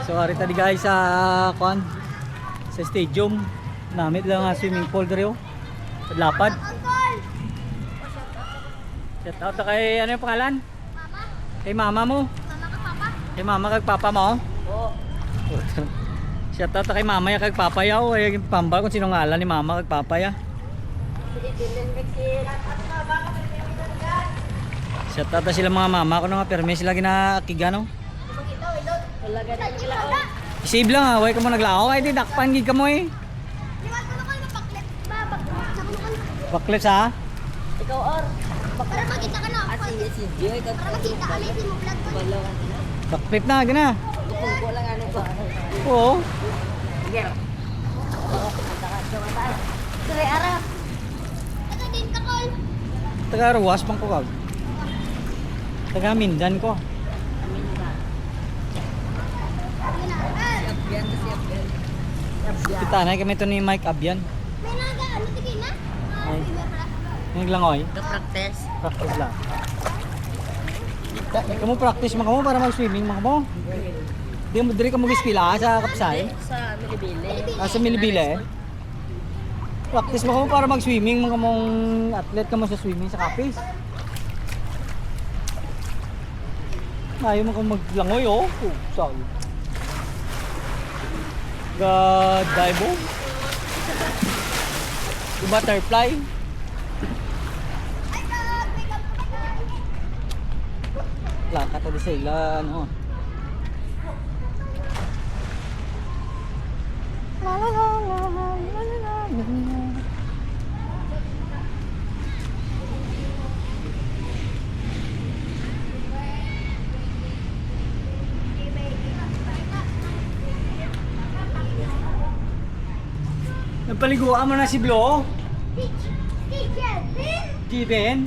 So ari tadi guys sa sa stadium. Namit lang nga swimming pool diri oh. Lapad. Shout out kay ano yung pangalan? Mama. Kay mama mo. Mama ka papa. Kay mama kag papa mo. Oo. Shout out kay mama ya kag papa ya oh. Ay pambal kung sino ngalan ni mama kag papa ya. Shout out sila mga mama ko nga permi sila ginakigano. Isib lang ha, way ka mo naglao ay di dakpan gid ka mo eh. Liwat ko na ko baklet. Baklet sa? Ikaw or Para makita ka na. si Joy ka Para makita alis mo vlog ko. balong. Baklet na gina. Ko lang ano ba. Oo. Sige. Sire ara. Taga din ka kol. Taga ruwas pang ko kag. Taga Mindan ko. Amin ba. Yan. Yan to siya ben. Kita na kami to ni Mike Abyan. May naga ano tigin na? Ay. River pala. Yung langoy. Ka practice. Practice lang. Kamu practice mo para mag-swimming mo mo. Di mo diri ka mag-eskwela sa Kapsay. Sa Milibili. Sa Milibile. Practice mo para mag-swimming mga mong athlete ka mo sa swimming sa Kapis. Ayaw mo kang maglangoy oh. Sorry. God, dive oh. Butterfly. Ay kag, may kag. Laka tadi sila ano. La la la la la la la. Nagpaliguan mo na si Blo? Teacher, Ben. Given?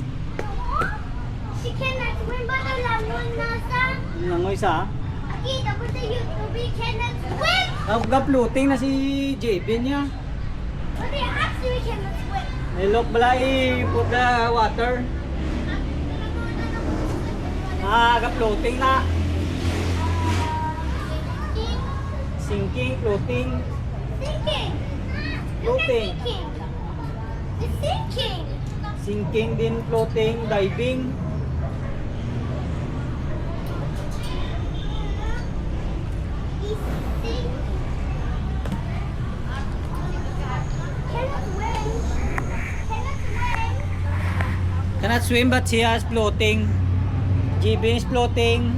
She cannot swim but alam mo na sa Langoy sa? Akita ko sa YouTube, he cannot swim. Nagka-floating na si Given niya. But he actually cannot swim. Nilok balay put the water. Nagka-floating na. Sinking, floating. Sinking. Floating. Sinking. It's sinking. Sinking din, floating, diving. He's sinking. Cannot swim. Cannot swim. Cannot swim but she has floating. Given is floating.